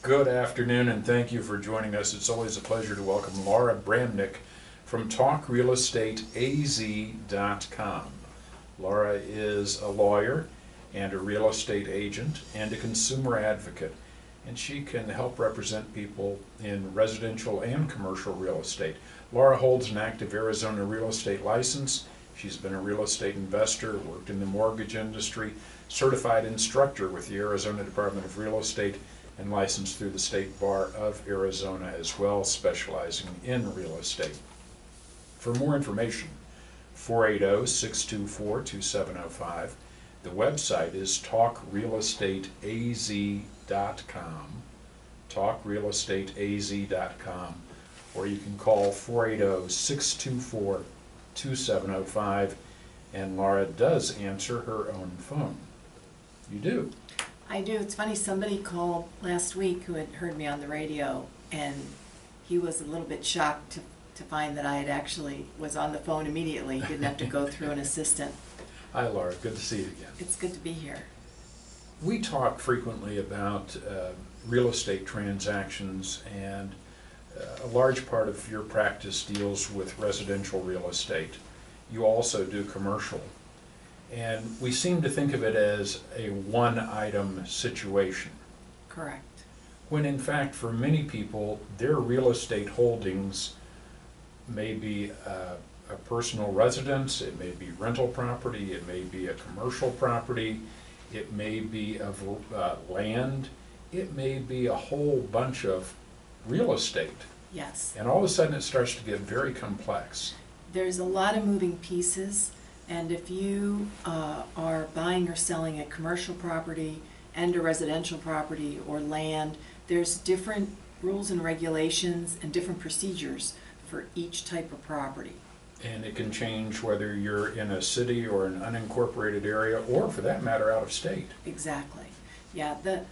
Good afternoon, and thank you for joining us. It's always a pleasure to welcome Laura Bramnick from TalkRealEstateAZ.com. Laura is a lawyer and a real estate agent and a consumer advocate, and she can help represent people in residential and commercial real estate. Laura holds an active Arizona real estate license. She's been a real estate investor, worked in the mortgage industry, certified instructor with the Arizona Department of Real Estate, and licensed through the State Bar of Arizona as well, specializing in real estate. For more information, 480-624-2705. The website is talkrealestateaz.com, talkrealestateaz.com, or you can call 480-624-2705, and Laura does answer her own phone. You do? I do. It's funny, somebody called last week who had heard me on the radio, and he was a little bit shocked to find that I had actually was on the phone immediately. Didn't have to go through an assistant. Hi Laura, good to see you again. It's good to be here. We talk frequently about real estate transactions, and a large part of your practice deals with residential real estate. You also do commercial. And we seem to think of it as a one-item situation. Correct. When in fact, for many people, their real estate holdings may be a personal residence, it may be rental property, it may be a commercial property, it may be of land, it may be a whole bunch of real estate. Yes. And all of a sudden it starts to get very complex. There's a lot of moving pieces. And if you are buying or selling a commercial property and a residential property or land, there's different rules and regulations and different procedures for each type of property. And it can change whether you're in a city or an unincorporated area, or for that matter, out of state. Exactly. Yeah, the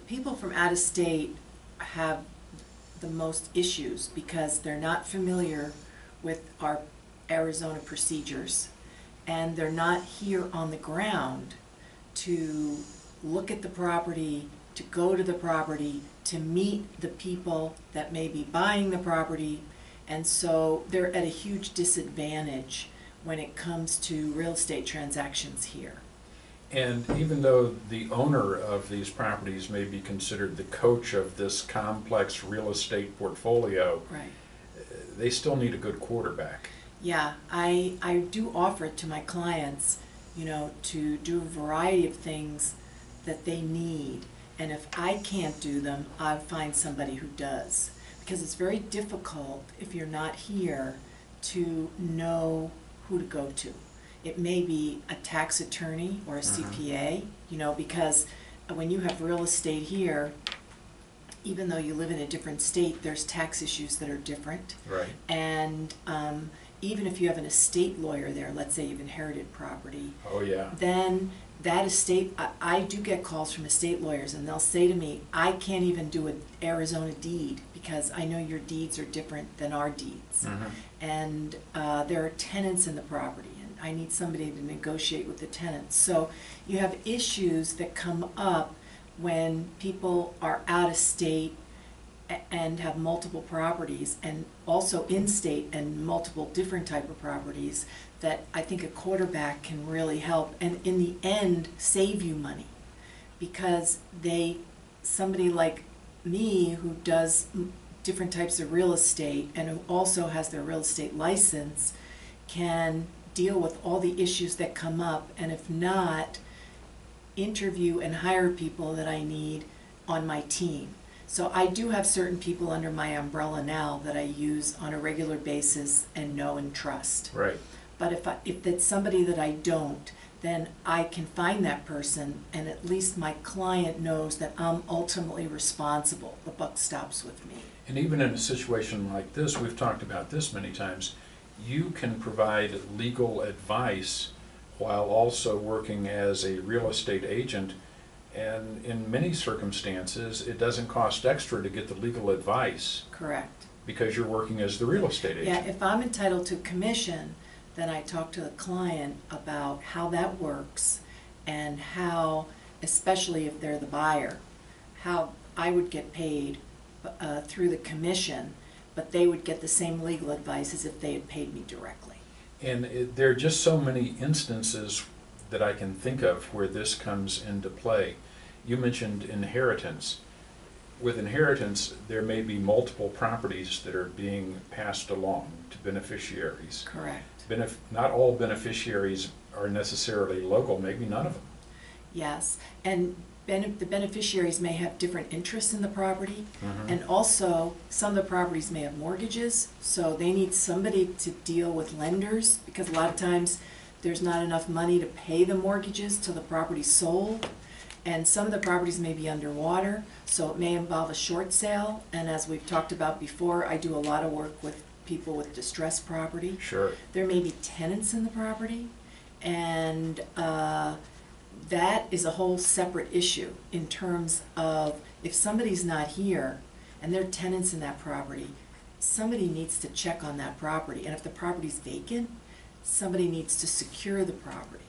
people from out of state have the most issues because they're not familiar with our Arizona procedures, and they're not here on the ground to look at the property, to go to the property, to meet the people that may be buying the property, and so they're at a huge disadvantage when it comes to real estate transactions here. And even though the owner of these properties may be considered the coach of this complex real estate portfolio, right, they still need a good quarterback. Yeah, I do offer it to my clients, you know, to do a variety of things that they need. And if I can't do them, I'll find somebody who does. Because it's very difficult, if you're not here, to know who to go to. It may be a tax attorney or a CPA, you know, because when you have real estate here, even though you live in a different state, there's tax issues that are different. Right. And even if you have an estate lawyer there, let's say you've inherited property, oh yeah, then that estate, I do get calls from estate lawyers, and they'll say to me, I can't even do an Arizona deed because I know your deeds are different than our deeds. And there are tenants in the property, and I need somebody to negotiate with the tenants. So you have issues that come up when people are out of state and have multiple properties, and also in-state and multiple different type of properties, that I think a quarterback can really help and in the end save you money, because somebody like me who does different types of real estate and who also has their real estate license can deal with all the issues that come up, and if not, interview and hire people that I need on my team. So I do have certain people under my umbrella now that I use on a regular basis and know and trust. right. But if it's somebody that I don't, then I can find that person, and at least my client knows that I'm ultimately responsible. The buck stops with me. And even in a situation like this, we've talked about this many times, you can provide legal advice while also working as a real estate agent. And in many circumstances, it doesn't cost extra to get the legal advice. Correct. Because you're working as the real estate agent. Yeah, if I'm entitled to commission, then I talk to the client about how that works and how, especially if they're the buyer, how I would get paid through the commission, but they would get the same legal advice as if they had paid me directly. And there are just so many instances that I can think of where this comes into play. You mentioned inheritance. With inheritance, there may be multiple properties that are being passed along to beneficiaries. Correct. Not all beneficiaries are necessarily local, maybe none of them. Yes, and the beneficiaries may have different interests in the property, Mhm. and also some of the properties may have mortgages, so they need somebody to deal with lenders, because a lot of times there's not enough money to pay the mortgages till the property's sold, and some of the properties may be underwater, so it may involve a short sale, and as we've talked about before, I do a lot of work with people with distressed property. Sure. There may be tenants in the property, and that is a whole separate issue in terms of if somebody's not here and they're tenants in that property, somebody needs to check on that property. And if the property's vacant, somebody needs to secure the property.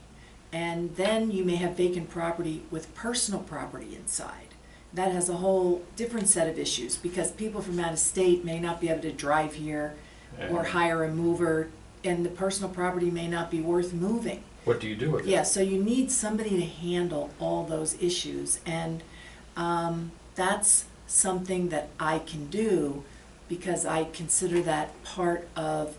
And then you may have vacant property with personal property inside. That has a whole different set of issues because people from out of state may not be able to drive here or hire a mover, and the personal property may not be worth moving. What do you do with it? Yeah, so you need somebody to handle all those issues, and that's something that I can do because I consider that part of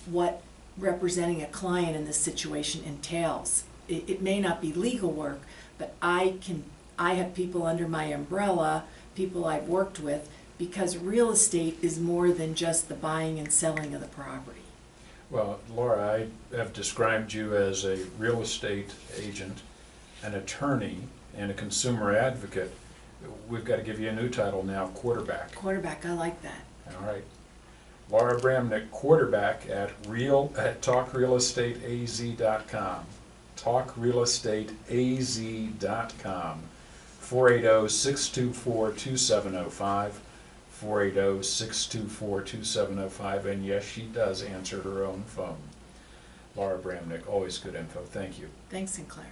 what representing a client in this situation entails. It may not be legal work, but I have people under my umbrella, people I've worked with, because real estate is more than just the buying and selling of the property. Well, Laura, I have described you as a real estate agent, an attorney, and a consumer advocate. We've got to give you a new title now, quarterback. Quarterback, I like that. All right. Laura Bramnick, quarterback at talkrealestateaz.com. Talkrealestateaz.com. 480-624-2705. 480-624-2705, and yes, she does answer her own phone. Laura Bramnick, always good info. Thank you. Thanks, Sinclair.